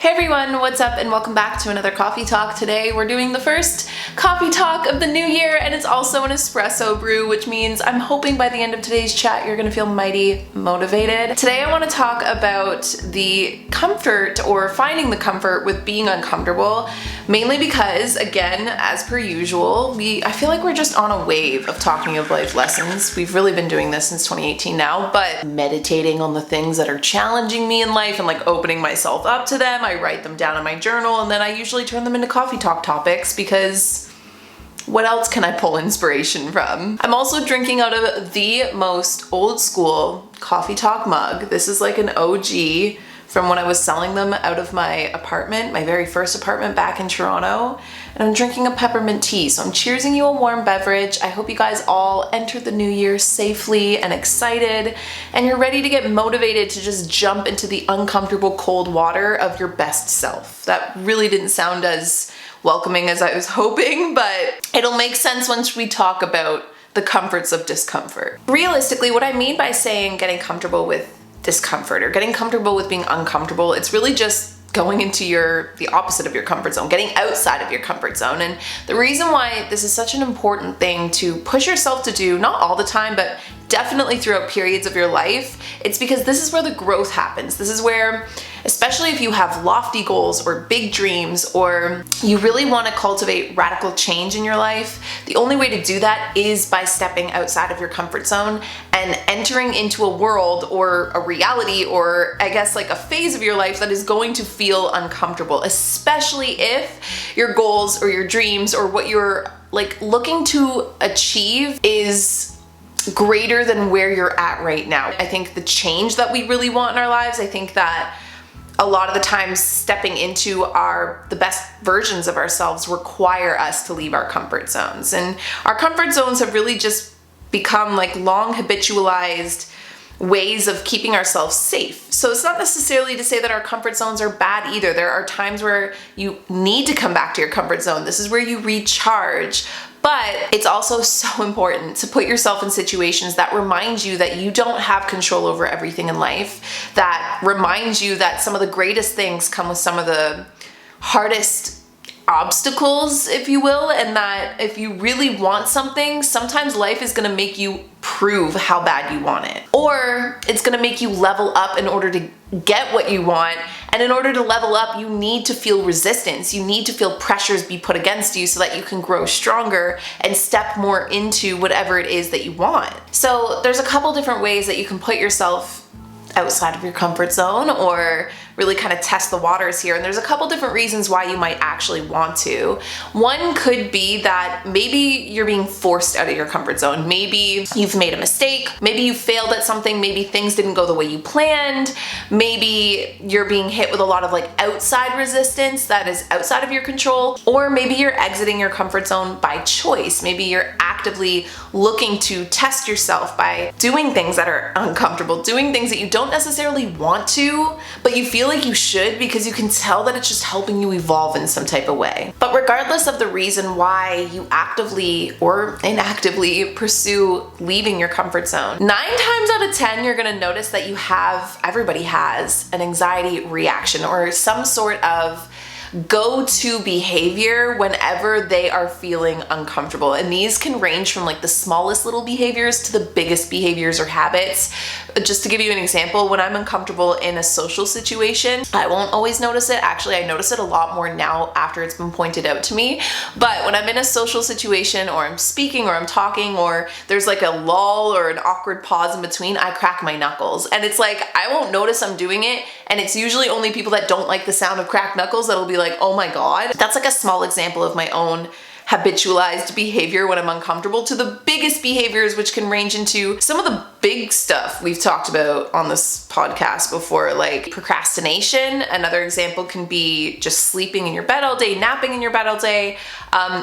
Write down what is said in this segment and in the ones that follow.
Hey everyone, what's up and welcome back to another coffee talk. Today we're doing the first coffee talk of the new year and it's also an espresso brew, which means I'm hoping by the end of today's chat you're gonna feel mighty motivated. Today I want to talk about the comfort or finding the comfort with being uncomfortable, mainly because, again, as per usual, I feel like we're just on a wave of talking of life lessons. We've really been doing this since 2018 now, but meditating on the things that are challenging me in life and like opening myself up to them. I write them down in my journal and then I usually turn them into coffee talk topics because what else can I pull inspiration from? I'm also drinking out of the most old school coffee talk mug. This is like an OG from when I was selling them out of my apartment, my very first apartment back in Toronto. And I'm drinking a peppermint tea. So I'm cheersing you a warm beverage. I hope you guys all entered the new year safely and excited, and you're ready to get motivated to just jump into the uncomfortable cold water of your best self. That really didn't sound as welcoming as I was hoping, but it'll make sense once we talk about the comforts of discomfort. Realistically, what I mean by saying getting comfortable with discomfort or getting comfortable with being uncomfortable, it's really just going into the opposite of your comfort zone, getting outside of your comfort zone. And the reason why this is such an important thing to push yourself to do, not all the time, but definitely throughout periods of your life, it's because this is where the growth happens. This is where, especially if you have lofty goals or big dreams, or you really want to cultivate radical change in your life, the only way to do that is by stepping outside of your comfort zone and entering into a world or a reality, or I guess like a phase of your life that is going to feel uncomfortable, especially if your goals or your dreams or what you're like looking to achieve is greater than where you're at right now. I think the change that we really want in our lives, I think that a lot of the times stepping into the best versions of ourselves require us to leave our comfort zones. And our comfort zones have really just become like long habitualized ways of keeping ourselves safe. So it's not necessarily to say that our comfort zones are bad either. There are times where you need to come back to your comfort zone. This is where you recharge. But it's also so important to put yourself in situations that remind you that you don't have control over everything in life, that reminds you that some of the greatest things come with some of the hardest obstacles, if you will, and that if you really want something, sometimes life is gonna make you prove how bad you want it. Or it's gonna make you level up in order to get what you want. And in order to level up, you need to feel resistance. You need to feel pressures be put against you so that you can grow stronger and step more into whatever it is that you want. So there's a couple different ways that you can put yourself outside of your comfort zone or really kind of test the waters here. And there's a couple different reasons why you might actually want to. One could be that maybe you're being forced out of your comfort zone. Maybe you've made a mistake. Maybe you failed at something. Maybe things didn't go the way you planned. Maybe you're being hit with a lot of like outside resistance that is outside of your control. Or maybe you're exiting your comfort zone by choice. Maybe you're actively looking to test yourself by doing things that are uncomfortable, doing things that you don't necessarily want to, but you feel like you should because you can tell that it's just helping you evolve in some type of way. But regardless of the reason why you actively or inactively pursue leaving your comfort zone, 9 times out of 10, you're gonna notice that everybody has an anxiety reaction or some sort of go-to behavior whenever they are feeling uncomfortable. And these can range from like the smallest little behaviors to the biggest behaviors or habits. Just to give you an example, when I'm uncomfortable in a social situation, I won't always notice it. Actually, I notice it a lot more now after it's been pointed out to me. But when I'm in a social situation or I'm speaking or I'm talking or there's like a lull or an awkward pause in between, I crack my knuckles. And it's like, I won't notice I'm doing it. And it's usually only people that don't like the sound of cracked knuckles that'll be like, oh my God. That's like a small example of my own habitualized behavior when I'm uncomfortable, to the biggest behaviors, which can range into some of the big stuff we've talked about on this podcast before, like procrastination. Another example can be just sleeping in your bed all day, napping in your bed all day.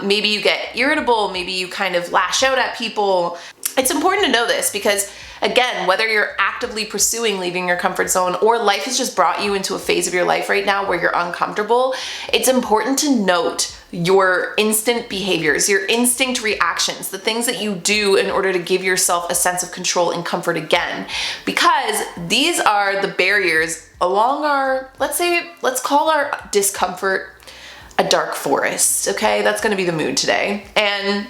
Maybe you get irritable, maybe you kind of lash out at people. It's important to know this because, again, whether you're actively pursuing leaving your comfort zone or life has just brought you into a phase of your life right now where you're uncomfortable, it's important to note your instant behaviors, your instinct reactions, the things that you do in order to give yourself a sense of control and comfort again. Because these are the barriers along our, let's call our discomfort a dark forest, okay? That's gonna be the mood today. And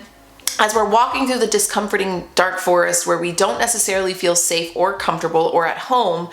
as we're walking through the discomforting dark forest where we don't necessarily feel safe or comfortable or at home,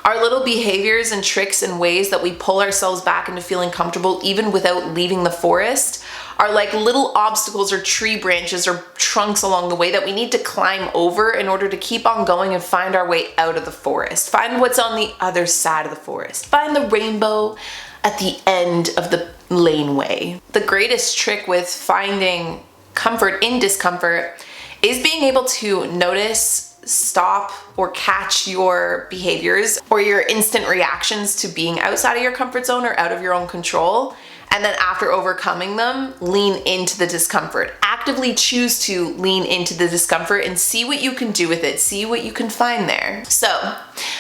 our little behaviors and tricks and ways that we pull ourselves back into feeling comfortable even without leaving the forest are like little obstacles or tree branches or trunks along the way that we need to climb over in order to keep on going and find our way out of the forest. Find what's on the other side of the forest. Find the rainbow at the end of the laneway. The greatest trick with finding comfort in discomfort is being able to notice, stop, or catch your behaviors or your instant reactions to being outside of your comfort zone or out of your own control. And then after overcoming them, lean into the discomfort. Actively choose to lean into the discomfort and see what you can do with it. See what you can find there. So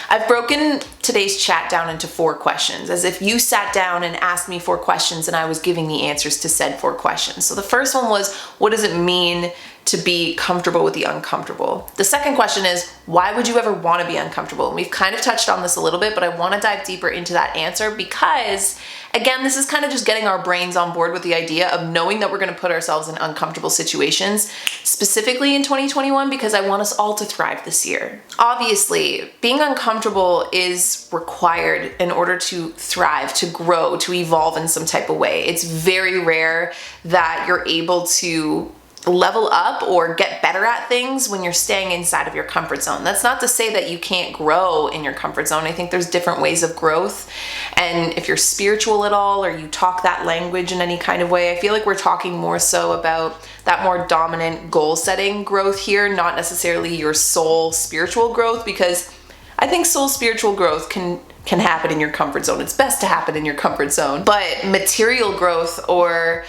I've broken today's chat down into 4 questions, as if you sat down and asked me 4 questions and I was giving the answers to said 4 questions. So the first one was, what does it mean to be comfortable with the uncomfortable? The second question is, why would you ever want to be uncomfortable? And we've kind of touched on this a little bit, but I want to dive deeper into that answer because, again, this is kind of just getting our brains on board with the idea of knowing that we're going to put ourselves in uncomfortable situations, specifically in 2021, because I want us all to thrive this year. Obviously, being uncomfortable is required in order to thrive, to grow, to evolve in some type of way. It's very rare that you're able to level up or get better at things when you're staying inside of your comfort zone. That's not to say that you can't grow in your comfort zone. I think there's different ways of growth. And if you're spiritual at all, or you talk that language in any kind of way, I feel like we're talking more so about that more dominant goal setting growth here, not necessarily your soul spiritual growth, because I think soul spiritual growth can happen in your comfort zone. It's best to happen in your comfort zone. But material growth or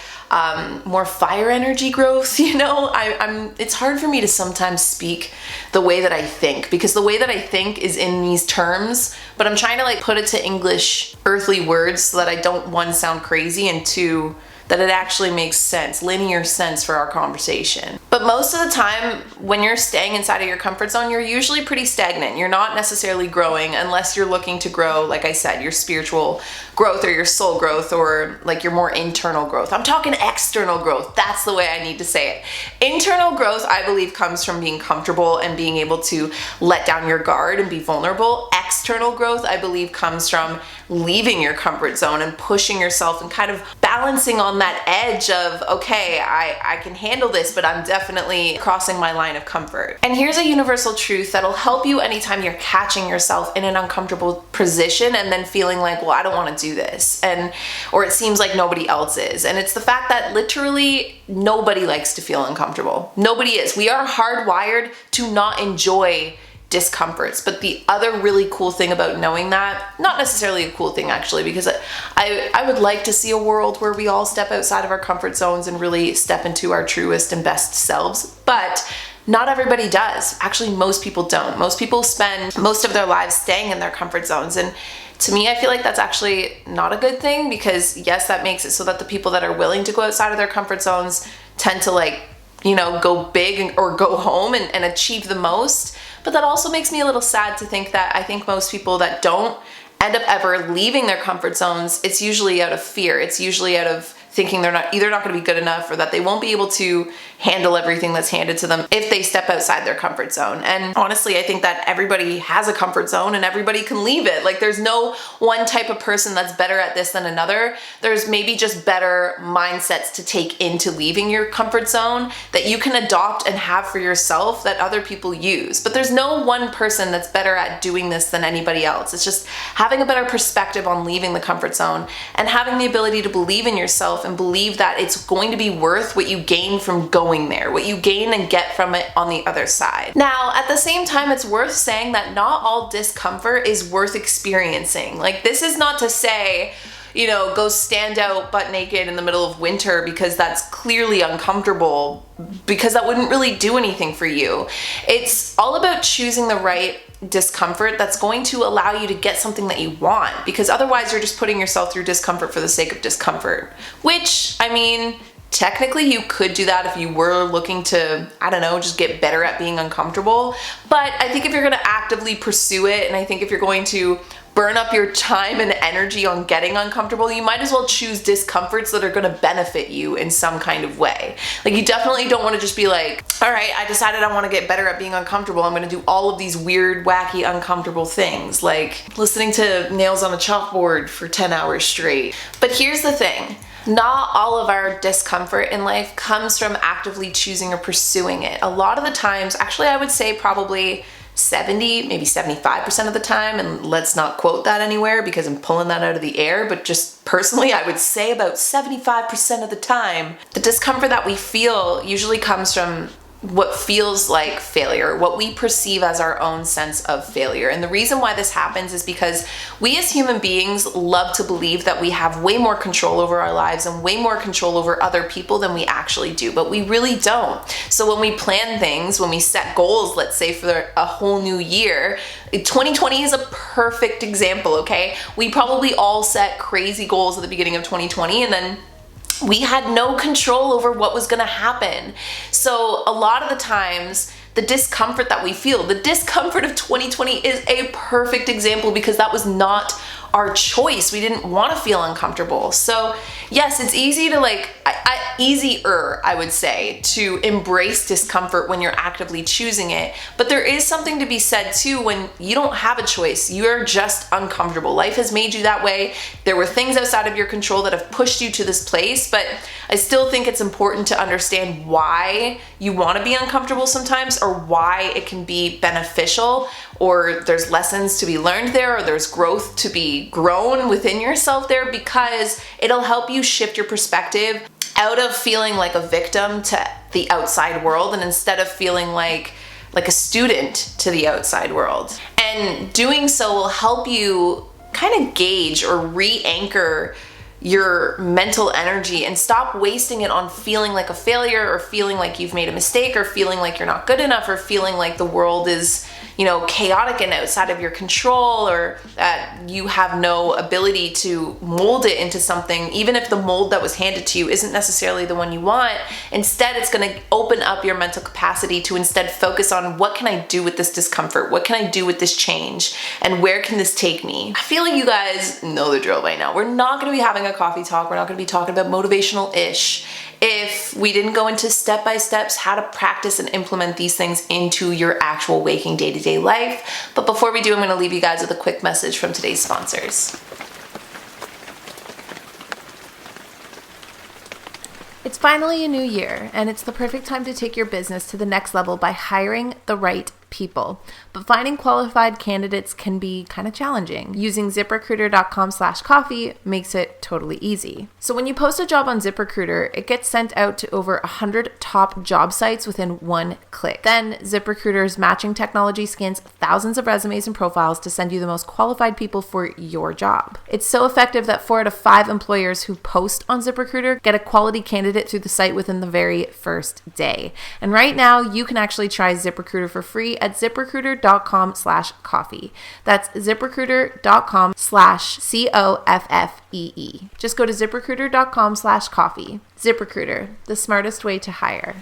more fire energy growth, it's hard for me to sometimes speak the way that I think, because the way that I think is in these terms, but I'm trying to put it to English earthly words so that I don't, 1, sound crazy, and 2, that it actually makes sense, linear sense for our conversation. But most of the time, when you're staying inside of your comfort zone, you're usually pretty stagnant. You're not necessarily growing unless you're looking to grow, like I said, your spiritual growth or your soul growth or your more internal growth. I'm talking external growth. That's the way I need to say it. Internal growth, I believe, comes from being comfortable and being able to let down your guard and be vulnerable. External growth, I believe, comes from leaving your comfort zone and pushing yourself and kind of balancing on that edge of, okay, I can handle this, but I'm definitely crossing my line of comfort. And here's a universal truth that'll help you anytime you're catching yourself in an uncomfortable position and then feeling like, well, I don't want to do this, or it seems like nobody else is. And it's the fact that literally nobody likes to feel uncomfortable. Nobody is. We are hardwired to not enjoy discomforts. But the other really cool thing about knowing that, not necessarily a cool thing actually, because I would like to see a world where we all step outside of our comfort zones and really step into our truest and best selves, but not everybody does. Actually, most people don't. Most people spend most of their lives staying in their comfort zones, and to me, I feel like that's actually not a good thing, because yes, that makes it so that the people that are willing to go outside of their comfort zones tend to go big or go home and achieve the most. But that also makes me a little sad to think that I think most people that don't end up ever leaving their comfort zones, it's usually out of fear. It's usually out of thinking they're not going to be good enough, or that they won't be able to handle everything that's handed to them if they step outside their comfort zone. And honestly, I think that everybody has a comfort zone and everybody can leave it. There's no one type of person that's better at this than another. There's maybe just better mindsets to take into leaving your comfort zone that you can adopt and have for yourself that other people use. But there's no one person that's better at doing this than anybody else. It's just having a better perspective on leaving the comfort zone and having the ability to believe in yourself and believe that it's going to be worth what you gain from going there, what you gain and get from it on the other side. Now, at the same time, it's worth saying that not all discomfort is worth experiencing. This is not to say, go stand out butt naked in the middle of winter, because that's clearly uncomfortable, because that wouldn't really do anything for you. It's all about choosing the right discomfort that's going to allow you to get something that you want, because otherwise you're just putting yourself through discomfort for the sake of discomfort, which, I mean, technically you could do that if you were looking to, I don't know, just get better at being uncomfortable. But I think if you're going to actively pursue it, and I think if you're going to burn up your time and energy on getting uncomfortable, you might as well choose discomforts that are going to benefit you in some kind of way. Like, you definitely don't want to just be like, all right, I decided I want to get better at being uncomfortable. I'm going to do all of these weird, wacky, uncomfortable things, like listening to nails on a chalkboard for 10 hours straight. But here's the thing. Not all of our discomfort in life comes from actively choosing or pursuing it. A lot of the times, actually, I would say probably 70, maybe 75% of the time, and let's not quote that anywhere because I'm pulling that out of the air, but just personally, I would say about 75% of the time, the discomfort that we feel usually comes from what feels like failure, what we perceive as our own sense of failure. And the reason why this happens is because we as human beings love to believe that we have way more control over our lives and way more control over other people than we actually do, but we really don't. So when we plan things, when we set goals, let's say for a whole new year, 2020 is a perfect example, okay? We probably all set crazy goals at the beginning of 2020, and then we had no control over what was gonna happen. So a lot of the times, the discomfort that we feel, the discomfort of 2020 is a perfect example because that was not our choice. We didn't want to feel uncomfortable. So yes, it's easy to easier, I would say, to embrace discomfort when you're actively choosing it. But there is something to be said too when you don't have a choice. You're just uncomfortable. Life has made you that way. There were things outside of your control that have pushed you to this place, but I still think it's important to understand why you want to be uncomfortable sometimes, or why it can be beneficial, or there's lessons to be learned there, or there's growth to be grown within yourself there, because it'll help you shift your perspective out of feeling like a victim to the outside world, and instead of feeling like a student to the outside world. And doing so will help you kind of gauge or re-anchor your mental energy and stop wasting it on feeling like a failure, or feeling like you've made a mistake, or feeling like you're not good enough, or feeling like the world is, chaotic and outside of your control, or that you have no ability to mold it into something, even if the mold that was handed to you isn't necessarily the one you want. Instead, it's going to open up your mental capacity to instead focus on, what can I do with this discomfort? What can I do with this change? And where can this take me? I feel like you guys know the drill by now. We're not going to be having a coffee talk. We're not going to be talking about motivational-ish if we didn't go into step-by-steps how to practice and implement these things into your actual waking day-to-day life. But before we do, I'm going to leave you guys with a quick message from today's sponsors. It's finally a new year, and it's the perfect time to take your business to the next level by hiring the right people. But finding qualified candidates can be kind of challenging. Using ZipRecruiter.com/coffee makes it totally easy. So when you post a job on ZipRecruiter, it gets sent out to over 100 top job sites within one click. Then ZipRecruiter's matching technology scans thousands of resumes and profiles to send you the most qualified people for your job. It's so effective that 4 out of 5 employers who post on ZipRecruiter get a quality candidate through the site within the very first day. And right now, you can actually try ZipRecruiter for free at ZipRecruiter.com/coffee. That's ZipRecruiter.com/COFFEE. Just go to ZipRecruiter.com/coffee. ZipRecruiter, the smartest way to hire.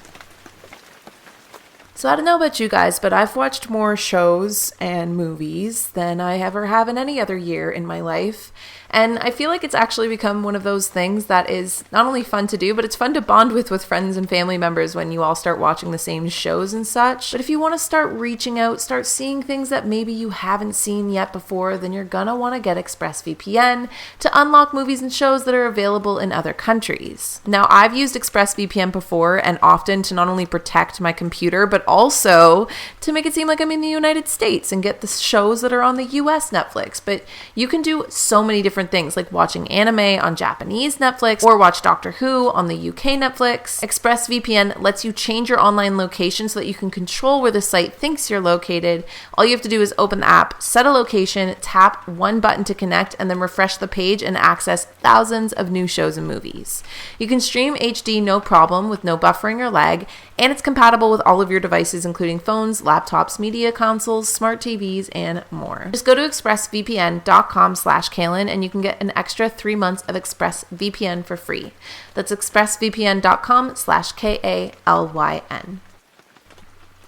So I don't know about you guys, but I've watched more shows and movies than I ever have in any other year in my life. And I feel like it's actually become one of those things that is not only fun to do, but it's fun to bond with friends and family members when you all start watching the same shows and such. But if you want to start reaching out, start seeing things that maybe you haven't seen yet before, then you're gonna want to get ExpressVPN to unlock movies and shows that are available in other countries. Now, I've used ExpressVPN before, and often to not only protect my computer, but also to make it seem like I'm in the United States and get the shows that are on the US Netflix. But you can do so many different different things like watching anime on Japanese Netflix or watch Doctor Who on the UK Netflix. ExpressVPN lets you change your online location so that you can control where the site thinks you're located. All you have to do is open the app, set a location, tap one button to connect, and then refresh the page and access thousands of new shows and movies. You can stream HD no problem with no buffering or lag, and it's compatible with all of your devices, including phones, laptops, media consoles, smart TVs, and more. Just go to expressvpn.com/Kalyn and you can get an extra 3 months of ExpressVPN for free. That's expressvpn.com/KALYN.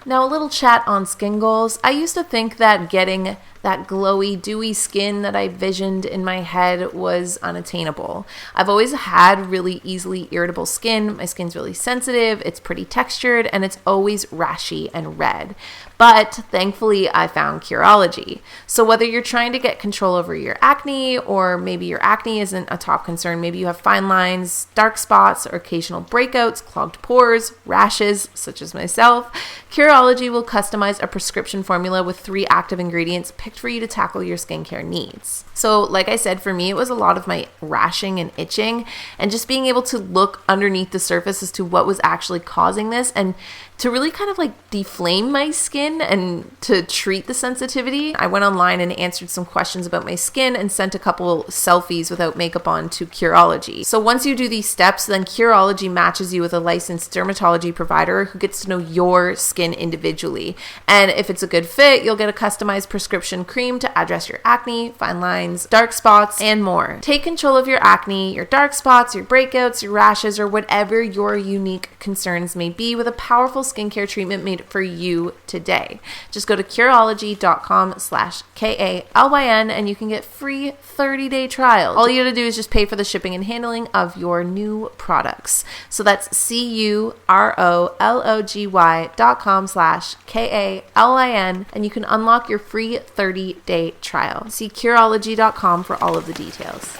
Now, a little chat on skin goals. I used to think that getting that glowy, dewy skin that I visioned in my head was unattainable. I've always had really easily irritable skin. My skin's really sensitive, it's pretty textured, and it's always rashy and red. But thankfully, I found Curology. So whether you're trying to get control over your acne, or maybe your acne isn't a top concern, maybe you have fine lines, dark spots, or occasional breakouts, clogged pores, rashes, such as myself, Curology will customize a prescription formula with 3 active ingredients picked for you to tackle your skincare needs. So like I said, for me, it was a lot of my rashing and itching and just being able to look underneath the surface as to what was actually causing this and to really kind of like deflame my skin and to treat the sensitivity. I went online and answered some questions about my skin and sent a couple selfies without makeup on to Curology. So once you do these steps, then Curology matches you with a licensed dermatology provider who gets to know your skin individually. And if it's a good fit, you'll get a customized prescription cream to address your acne, fine lines, dark spots, and more. Take control of your acne, your dark spots, your breakouts, your rashes, or whatever your unique concerns may be with a powerful skincare treatment made for you today. Just go to Curology.com/KALYN and you can get free 30-day trial. All you gotta do is just pay for the shipping and handling of your new products. So that's CUROLOGY.com/KALYN and you can unlock your free 30-day trial. See Curology.com for all of the details.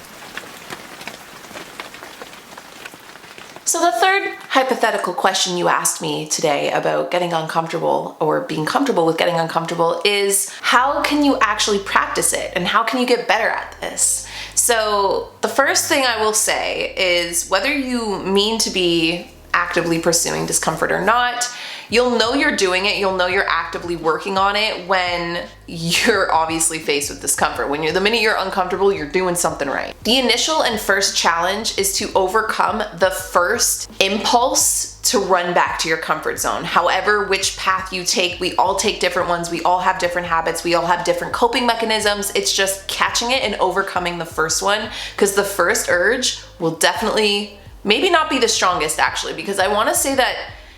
So the third hypothetical question you asked me today about getting uncomfortable or being comfortable with getting uncomfortable is how can you actually practice it and how can you get better at this? So the first thing I will say is whether you mean to be actively pursuing discomfort or not, you'll know you're doing it, you'll know you're actively working on it when you're obviously faced with discomfort. The minute you're uncomfortable, you're doing something right. The initial and first challenge is to overcome the first impulse to run back to your comfort zone. However, which path you take, we all take different ones, we all have different habits, we all have different coping mechanisms. It's just catching it and overcoming the first one, because the first urge will definitely maybe not be the strongest actually, because I want to say that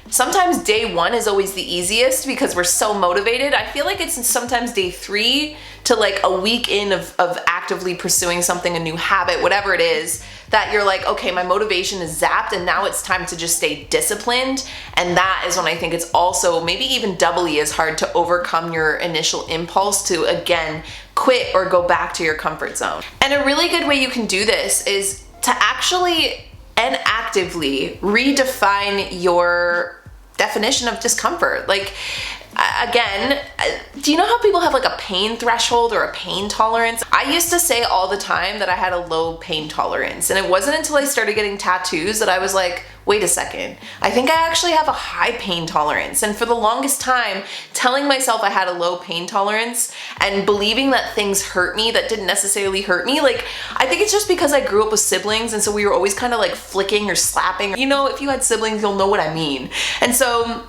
sometimes day 1 is always the easiest because we're so motivated. I feel like it's sometimes day 3 to like a week in of actively pursuing something, a new habit, whatever it is, that you're like, okay, my motivation is zapped and now it's time to just stay disciplined. And that is when I think it's also maybe even doubly as hard to overcome your initial impulse to again quit or go back to your comfort zone. And a really good way you can do this is to actually and actively redefine your definition of discomfort. Like, again, do you know how people have like a pain threshold or a pain tolerance? I used to say all the time that I had a low pain tolerance, and it wasn't until I started getting tattoos that I was like, wait a second, I think I actually have a high pain tolerance. And for the longest time, telling myself I had a low pain tolerance and believing that things hurt me that didn't necessarily hurt me, like, I think it's just because I grew up with siblings, and so we were always kind of like flicking or slapping. You know, if you had siblings, you'll know what I mean. And so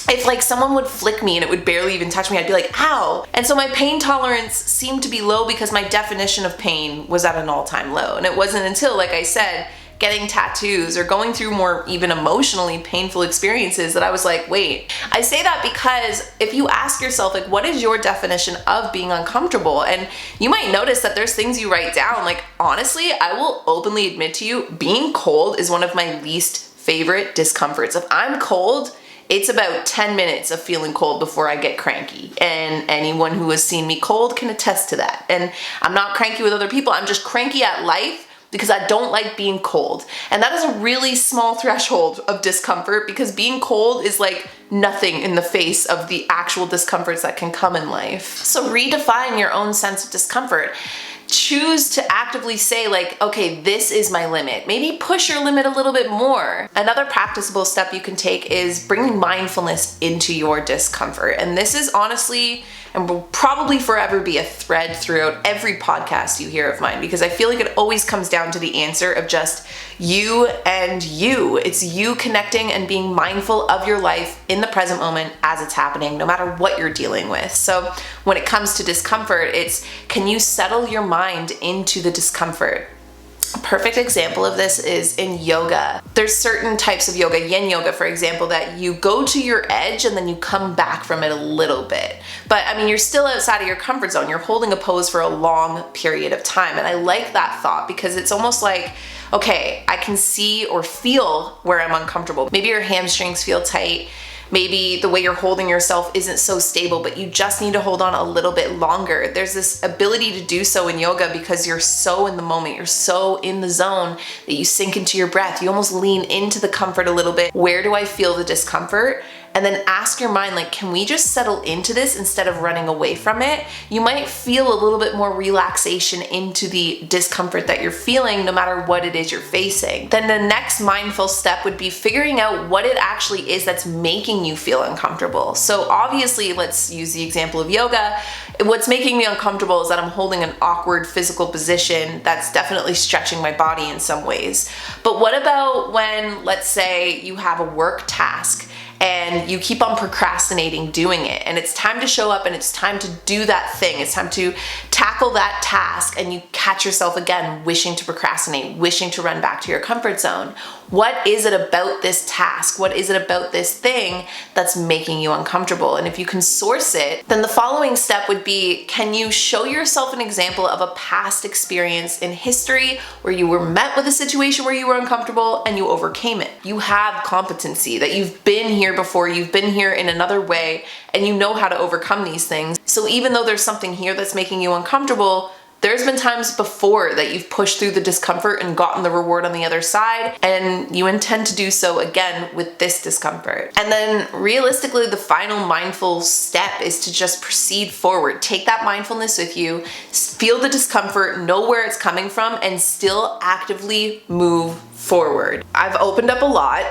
if like someone would flick me and it would barely even touch me, I'd be like, ow. And so my pain tolerance seemed to be low because my definition of pain was at an all-time low. And it wasn't until, like I said, getting tattoos or going through more even emotionally painful experiences that I was like, wait. I say that because if you ask yourself, like, what is your definition of being uncomfortable? And you might notice that there's things you write down. Like, honestly, I will openly admit to you, being cold is one of my least favorite discomforts. If I'm cold, it's about 10 minutes of feeling cold before I get cranky. And anyone who has seen me cold can attest to that. And I'm not cranky with other people, I'm just cranky at life because I don't like being cold. And that is a really small threshold of discomfort because being cold is like nothing in the face of the actual discomforts that can come in life. So redefine your own sense of discomfort. choose to actively say like, okay, this is my limit. Maybe push your limit a little bit more. Another practicable step you can take is bringing mindfulness into your discomfort. And this is honestly, and will probably forever be a thread throughout every podcast you hear of mine, because I feel like it always comes down to the answer of just you and you. It's you connecting and being mindful of your life in the present moment as it's happening, no matter what you're dealing with. So when it comes to discomfort, it's, can you settle your mind into the discomfort? A perfect example of this is in yoga. There's certain types of yoga, yin yoga, for example, that you go to your edge and then you come back from it a little bit. But I mean, you're still outside of your comfort zone. You're holding a pose for a long period of time. And I like that thought because it's almost like, okay, I can see or feel where I'm uncomfortable. Maybe your hamstrings feel tight. Maybe the way you're holding yourself isn't so stable, but you just need to hold on a little bit longer. There's this ability to do so in yoga because you're so in the moment, you're so in the zone that you sink into your breath. You almost lean into the comfort a little bit. Where do I feel the discomfort? And then ask your mind, like, can we just settle into this instead of running away from it? You might feel a little bit more relaxation into the discomfort that you're feeling, no matter what it is you're facing. Then the next mindful step would be figuring out what it actually is that's making you feel uncomfortable. So obviously, let's use the example of yoga. What's making me uncomfortable is that I'm holding an awkward physical position that's definitely stretching my body in some ways. But what about when, let's say, you have a work task and you keep on procrastinating doing it, and it's time to show up and it's time to do that thing. It's time to tackle that task, and you catch yourself again wishing to procrastinate, wishing to run back to your comfort zone. What is it about this task? What is it about this thing that's making you uncomfortable? And if you can source it, then the following step would be, can you show yourself an example of a past experience in history where you were met with a situation where you were uncomfortable and you overcame it? You have competency, that you've been here before, you've been here in another way, and you know how to overcome these things. So even though there's something here that's making you uncomfortable, there's been times before that you've pushed through the discomfort and gotten the reward on the other side, and you intend to do so again with this discomfort. And then realistically, the final mindful step is to just proceed forward. Take that mindfulness with you, feel the discomfort, know where it's coming from, and still actively move forward. I've opened up a lot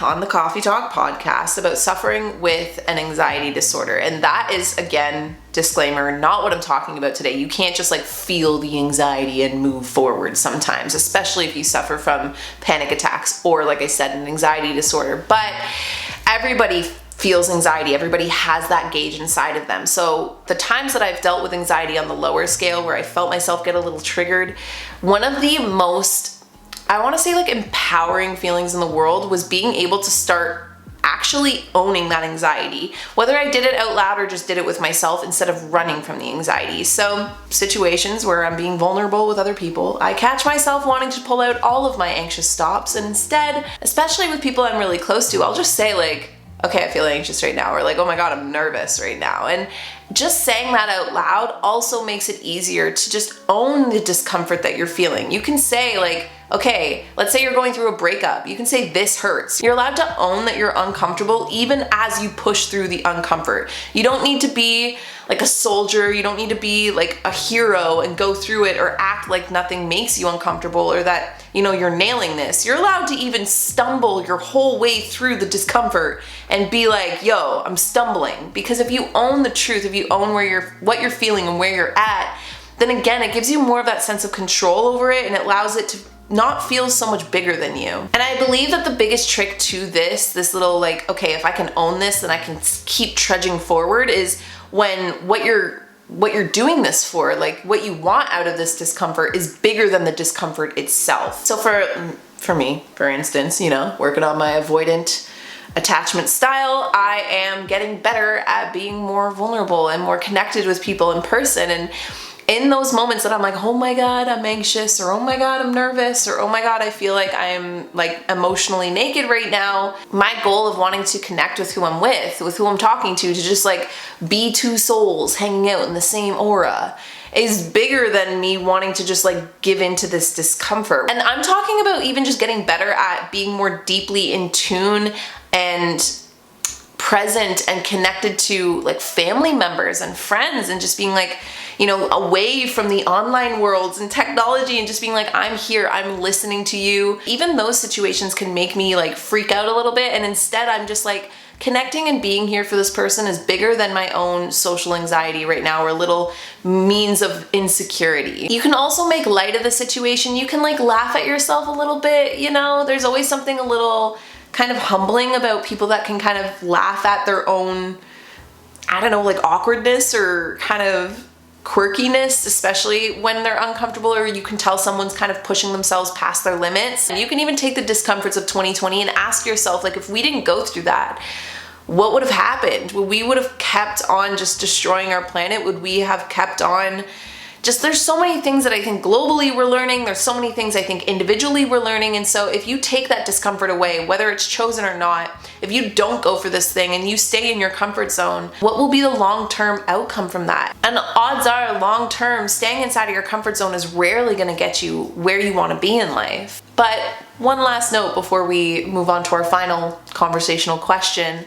on the Coffee Talk podcast about suffering with an anxiety disorder, and that is, again, disclaimer, not what I'm talking about today. You can't just like feel the anxiety and move forward sometimes, especially if you suffer from panic attacks or, like I said, an anxiety disorder. But everybody feels anxiety. Everybody has that gauge inside of them. So the times that I've dealt with anxiety on the lower scale where I felt myself get a little triggered, one of the most, I want to say, like, empowering feelings in the world was being able to start actually owning that anxiety, whether I did it out loud or just did it with myself instead of running from the anxiety. So situations where I'm being vulnerable with other people, I catch myself wanting to pull out all of my anxious stops, and instead, especially with people I'm really close to, I'll just say like, okay, I feel anxious right now, or like, oh my God, I'm nervous right now. And just saying that out loud also makes it easier to just own the discomfort that you're feeling. You can say like, okay, let's say you're going through a breakup. You can say, this hurts. You're allowed to own that you're uncomfortable even as you push through the uncomfort. You don't need to be like a soldier. You don't need to be like a hero and go through it or act like nothing makes you uncomfortable or that, you know, you're nailing this. You're allowed to even stumble your whole way through the discomfort and be like, yo, I'm stumbling. Because if you own the truth, if you own what you're feeling and where you're at, then again, it gives you more of that sense of control over it, and it allows it to not feel so much bigger than you. And I believe that the biggest trick to this little like, okay, if I can own this, then I can keep trudging forward, is when what you're doing this for, like what you want out of this discomfort, is bigger than the discomfort itself. So for me, for instance, you know, working on my avoidant attachment style, I am getting better at being more vulnerable and more connected with people in person. And in those moments that I'm like, oh my God, I'm anxious, or oh my God, I'm nervous, or oh my God, I feel like I'm like emotionally naked right now, my goal of wanting to connect with who I'm with who I'm talking to just like be two souls hanging out in the same aura, is bigger than me wanting to just like give into this discomfort. And I'm talking about even just getting better at being more deeply in tune and present and connected to like family members and friends, and just being like, you know, away from the online worlds and technology and just being like, I'm here, I'm listening to you. Even those situations can make me like freak out a little bit, and instead I'm just like, connecting and being here for this person is bigger than my own social anxiety right now, or little means of insecurity. You can also make light of the situation. You can like laugh at yourself a little bit, you know? There's always something a little kind of humbling about people that can kind of laugh at their own, I don't know, like awkwardness or kind of quirkiness, especially when they're uncomfortable, or you can tell someone's kind of pushing themselves past their limits. You can even take the discomforts of 2020 and ask yourself, like, if we didn't go through that, what would have happened? We would have kept on just destroying our planet? Would we have kept on just, there's so many things that I think globally we're learning. There's so many things I think individually we're learning. And so if you take that discomfort away, whether it's chosen or not, if you don't go for this thing and you stay in your comfort zone, what will be the long-term outcome from that? And odds are, long-term, staying inside of your comfort zone is rarely going to get you where you want to be in life. But one last note before we move on to our final conversational question.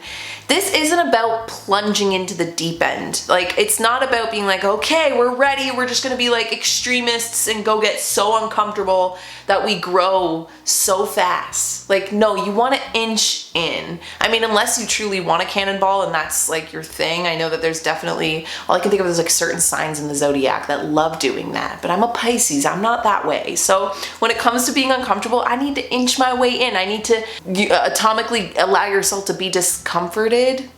This isn't about plunging into the deep end. Like, it's not about being like, okay, we're ready, we're just gonna be like extremists and go get so uncomfortable that we grow so fast. Like, no, you wanna inch in. I mean, unless you truly want a cannonball and that's like your thing. I know that there's definitely, all I can think of is like certain signs in the zodiac that love doing that, but I'm a Pisces, I'm not that way. So when it comes to being uncomfortable, I need to inch my way in. I need to atomically allow yourself to be discomforted.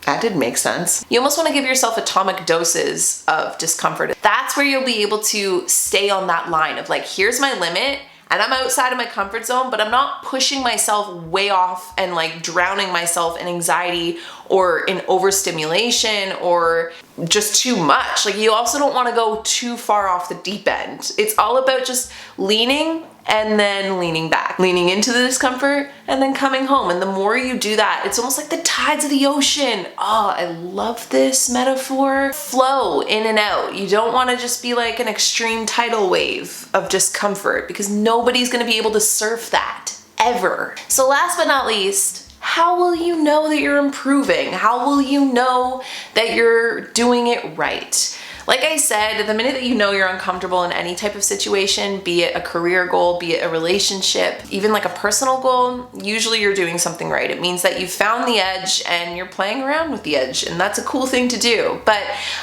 That did make sense. You almost want to give yourself atomic doses of discomfort. That's where you'll be able to stay on that line of like, here's my limit, and I'm outside of my comfort zone, but I'm not pushing myself way off and like drowning myself in anxiety or in overstimulation or just too much. Like, you also don't want to go too far off the deep end. It's all about just leaning and then leaning back, leaning into the discomfort and then coming home. And the more you do that, it's almost like the tides of the ocean. Oh, I love this metaphor. Flow in and out. You don't want to just be like an extreme tidal wave of discomfort, because nobody's going to be able to surf that ever. So last but not least, how will you know that you're improving? How will you know that you're doing it right? Like I said, the minute that you know you're uncomfortable in any type of situation, be it a career goal, be it a relationship, even like a personal goal, usually you're doing something right. It means that you've found the edge and you're playing around with the edge, and that's a cool thing to do. But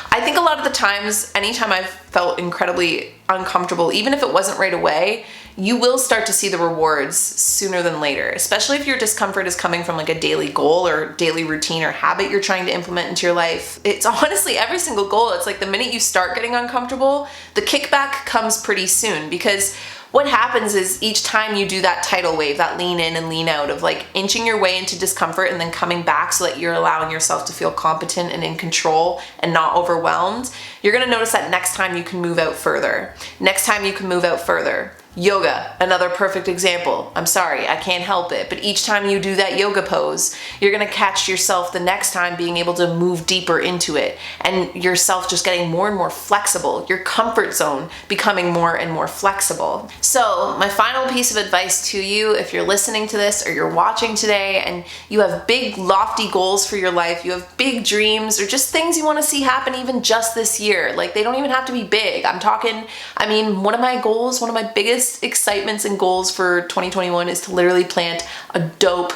I think a lot of the times, anytime I've felt incredibly uncomfortable, even if it wasn't right away, you will start to see the rewards sooner than later, especially if your discomfort is coming from like a daily goal or daily routine or habit you're trying to implement into your life. It's honestly every single goal. It's like the minute you start getting uncomfortable, the kickback comes pretty soon, because what happens is each time you do that tidal wave, that lean in and lean out of like inching your way into discomfort and then coming back so that you're allowing yourself to feel competent and in control and not overwhelmed, you're gonna notice that next time you can move out further. Next time you can move out further. Yoga, another perfect example. I'm sorry, I can't help it, but each time you do that yoga pose, you're gonna catch yourself the next time being able to move deeper into it, and yourself just getting more and more flexible, your comfort zone becoming more and more flexible. So my final piece of advice to you, if you're listening to this or you're watching today and you have big lofty goals for your life, you have big dreams or just things you wanna see happen even just this year, like they don't even have to be big. I'm talking, one of my goals, one of my biggest excitements and goals for 2021 is to literally plant a dope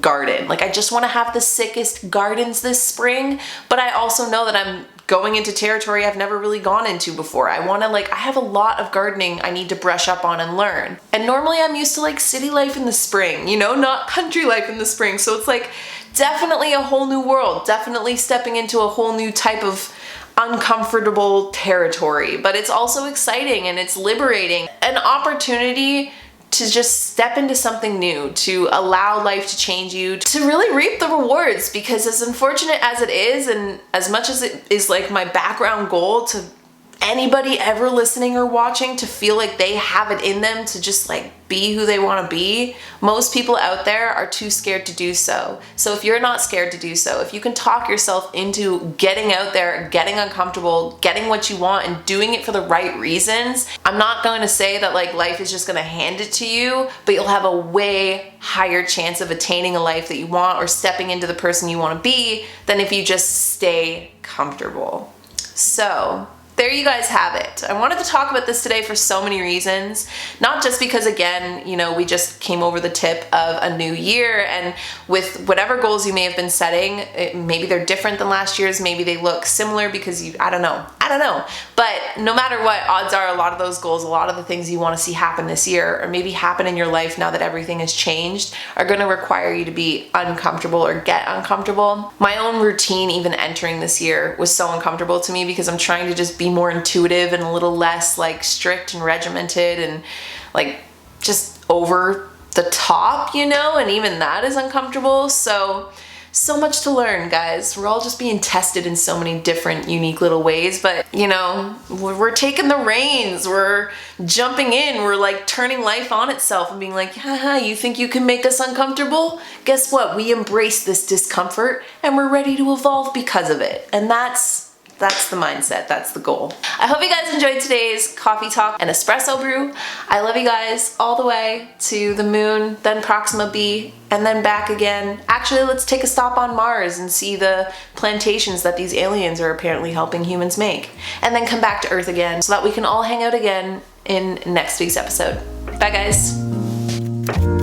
garden. Like, I just want to have the sickest gardens this spring, but I also know that I'm going into territory I've never really gone into before. I have a lot of gardening I need to brush up on and learn. And normally I'm used to like city life in the spring, not country life in the spring. So it's like definitely a whole new world, definitely stepping into a whole new type of uncomfortable territory, but it's also exciting and it's liberating. An opportunity to just step into something new, to allow life to change you, to really reap the rewards, because as unfortunate as it is, and as much as it is like my background goal to anybody ever listening or watching to feel like they have it in them to just like be who they want to be, most people out there are too scared to do so. So if you're not scared to do so, if you can talk yourself into getting out there, getting uncomfortable, getting what you want and doing it for the right reasons, I'm not going to say that like life is just going to hand it to you, but you'll have a way higher chance of attaining a life that you want or stepping into the person you want to be than if you just stay comfortable. So there you guys have it. I wanted to talk about this today for so many reasons, not just because, again, you know, we just came over the tip of a new year, and with whatever goals you may have been setting, maybe they're different than last year's, maybe they look similar because I don't know. But no matter what, odds are a lot of those goals, a lot of the things you want to see happen this year, or maybe happen in your life now that everything has changed, are going to require you to be uncomfortable or get uncomfortable. My own routine, even entering this year, was so uncomfortable to me because I'm trying to just be more intuitive and a little less like strict and regimented and like just over the top, you know, and even that is uncomfortable. So much to learn, guys. We're all just being tested in so many different unique little ways, but you know, we're taking the reins, we're jumping in, we're like turning life on itself and being like, haha, you think you can make us uncomfortable? Guess what? We embrace this discomfort and we're ready to evolve because of it. And that's the mindset, that's the goal. I hope you guys enjoyed today's coffee talk and espresso brew. I love you guys all the way to the moon, then Proxima B, and then back again. Actually, let's take a stop on Mars and see the plantations that these aliens are apparently helping humans make. And then come back to Earth again so that we can all hang out again in next week's episode. Bye guys.